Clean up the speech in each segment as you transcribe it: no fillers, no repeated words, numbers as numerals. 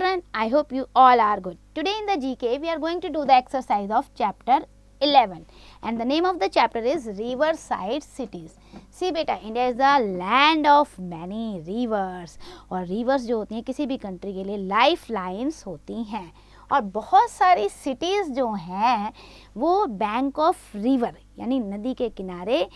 children, I hope you all are good. Today in the GK we are going to do the exercise of chapter 11 and the name of the chapter is riverside cities. See beta, India is the land of many rivers और rivers जो होती हैं किसी भी country के लिए life lines होती हैं और बहुत सारी cities जो हैं वो बैंक ऑफ रिवर यानी नदी के किनारे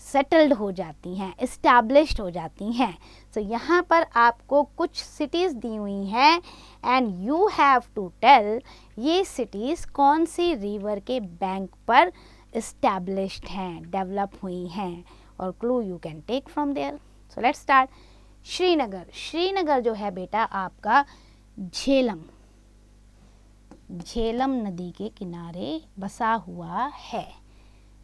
सेटल्ड हो जाती हैं, इस्टेब्लिश्ड हो जाती हैं. सो यहाँ पर आपको कुछ सिटीज़ दी हुई हैं and you have to tell ये सिटीज़ कौन सी रिवर के बैंक पर इस्टेब्लिश्ड हैं, डेवलप हुई हैं और clue you can take from there. So let's start. Srinagar. Srinagar जो है बेटा आपका झेलम नदी के किनारे बसा हुआ है.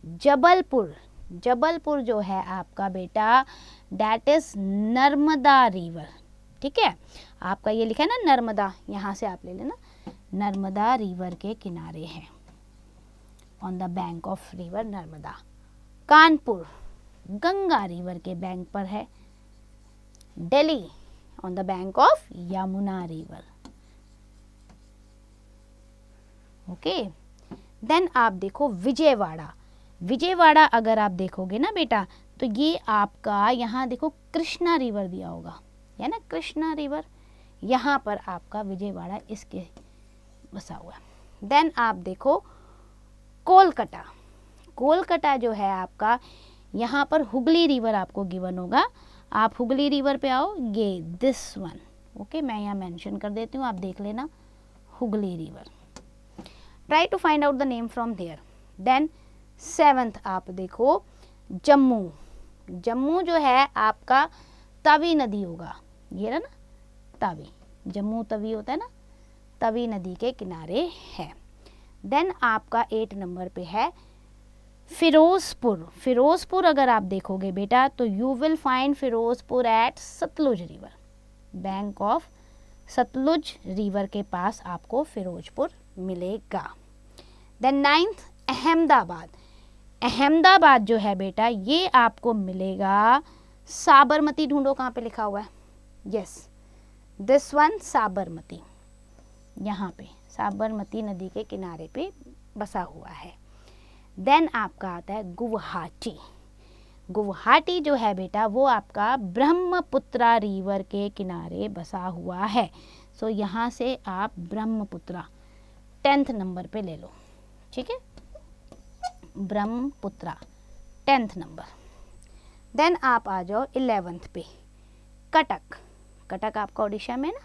जबलपुर. जबलपुर जो है आपका बेटा डैट इज नर्मदा रिवर. ठीक है, आपका ये लिखा है ना नर्मदा, यहाँ से आप ले लेना. नर्मदा रिवर के किनारे है, on the bank of river Narmada. Kanpur Ganga river के बैंक पर है. Delhi on the bank of Yamuna river. Okay, then आप देखो विजयवाड़ा. विजयवाड़ा अगर आप देखोगे ना बेटा तो ये आपका यहाँ देखो कृष्णा रिवर दिया होगा, है ना, कृष्णा रिवर. यहाँ पर आपका विजयवाड़ा इसके बसा हुआ है. देन आप देखो कोलकाता. कोलकाता जो है आपका यहाँ पर हुगली रिवर आपको गिवन होगा. आप हुगली रिवर पे आओ, ये दिस वन. ओके, मैं यहाँ मेंशन कर देती हूँ, आप देख लेना. Hooghly river. Try to find out the name from there. Then 7th आप देखो जम्मू. जम्मू जो है आपका तवी नदी होगा, ये ना तवी, जम्मू तवी होता है ना, तवी नदी के किनारे है. देन आपका 8 नंबर पे है फिरोजपुर. फिरोजपुर अगर आप देखोगे बेटा तो you will find Ferozepur at Sutlej river, bank of Sutlej river के पास आपको फिरोजपुर मिलेगा. Then 9th Ahmedabad. अहमदाबाद जो है बेटा ये आपको मिलेगा साबरमती. ढूंढो कहाँ पे लिखा हुआ है. Yes, this one Sabarmati. यहाँ पे साबरमती नदी के किनारे पे बसा हुआ है. देन आपका आता है गुवाहाटी. गुवाहाटी जो है बेटा वो आपका ब्रह्मपुत्रा रिवर के किनारे बसा हुआ है. सो यहाँ से आप ब्रह्मपुत्रा 10th नंबर पे ले लो. ठीक है, ब्रह्मपुत्रा 10th नंबर. देन आप आ जाओ 11th पे कटक. कटक आपका उड़ीसा में ना.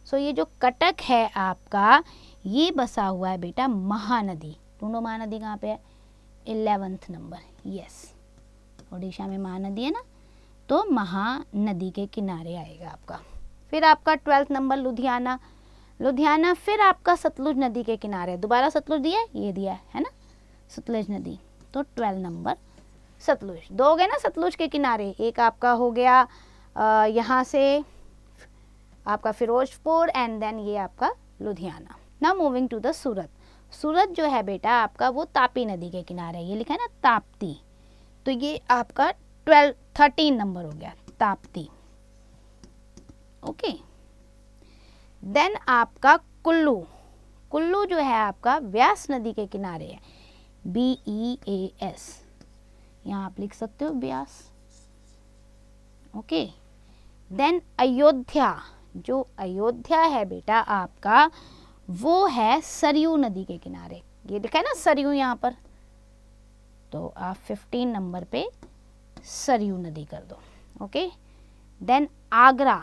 सो ये जो कटक है आपका ये बसा हुआ है बेटा महानदी. ढूंढो महानदी कहाँ पे है. 11th number. यस, उड़ीसा में महानदी है ना, तो महानदी के किनारे आएगा आपका. फिर आपका 12th नंबर लुधियाना. लुधियाना फिर आपका सतलुज नदी के किनारे. दोबारा सतलुज दिया है, ये दिया है ना सतलुज नदी, तो 12 नंबर सतलुज. दो हो गए ना सतलुज के किनारे. एक आपका हो गया यहाँ से आपका फिरोजपुर एंड देन ये आपका Ludhiana. Now moving to the Surat. Surat जो है बेटा आपका वो तापी नदी के किनारे, ये लिखा है ना ताप्ती, तो ये आपका 13 नंबर हो गया ताप्ती. ओके, देन आपका कुल्लू. कुल्लू जो है आपका व्यास नदी के किनारे है, BEAS, यहाँ आप लिख सकते हो व्यास. Okay, then Ayodhya. जो अयोध्या है बेटा आपका वो है सरयू नदी के किनारे, ये लिखा है ना सरयू यहाँ पर, तो आप 15 नंबर पे सरयू नदी कर दो. Okay, then Agra.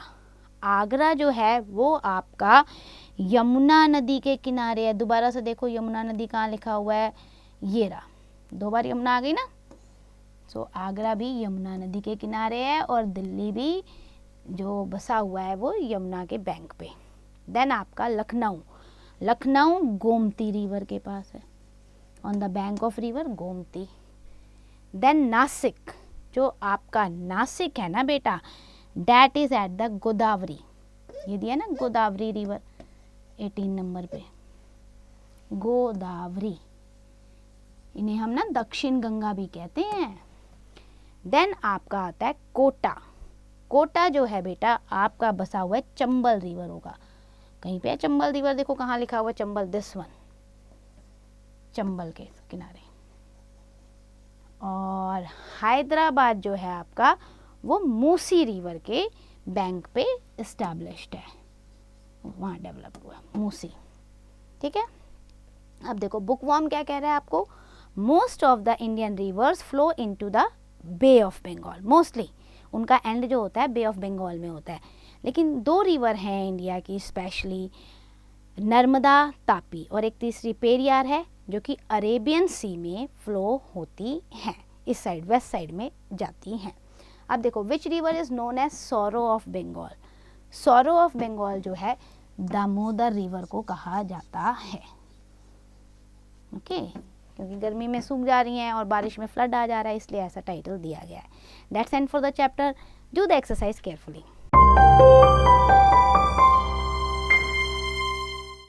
आगरा जो है वो आपका यमुना नदी के किनारे है. दोबारा से देखो यमुना नदी कहाँ लिखा हुआ है, ये रहा, 2 बार यमुना आ गई ना. सो आगरा भी यमुना नदी के किनारे है और दिल्ली भी जो बसा हुआ है वो यमुना के बैंक पे. देन आपका लखनऊ. लखनऊ गोमती रिवर के पास है, on the bank of river Gomti. Then Nashik. जो आपका नासिक है ना बेटा that is at the Godavari. ये दिया ना गोदावरी रिवर 18 नंबर पे, गोदावरी. इन्हें हम ना दक्षिण गंगा भी कहते हैं. देन आपका आता है कोटा. कोटा जो है बेटा आपका बसा हुआ है चंबल रिवर होगा, कहीं पे है चंबल रिवर, देखो कहाँ लिखा हुआ चंबल, दिस वन, चंबल के किनारे। और हैदराबाद जो है आपका वो मूसी रिवर के बैंक पे इस्टेब्लिश्ड है, वहाँ डेवलप हुआ मूसी, ठीक है। अब देखो बुकवर्म क्या कह रहा है आपको, most of the Indian rivers flow into the bay of Bengal, mostly उनका एंड जो होता है बे ऑफ बंगाल में होता है, लेकिन 2 रिवर हैं इंडिया की स्पेशली, नर्मदा तापी, और एक तीसरी पेरियार है जो कि अरेबियन सी में फ्लो होती हैं, इस साइड वेस्ट साइड में जाती हैं। अब देखो which river is known as sorrow of Bengal, sorrow of Bengal जो है दामोदर रिवर को कहा जाता है, ओके क्योंकि गर्मी में सूख जा रही हैं और बारिश में फ्लड आ जा रहा है, इसलिए ऐसा टाइटल दिया गया है। That's and for the chapter, do the exercise carefully.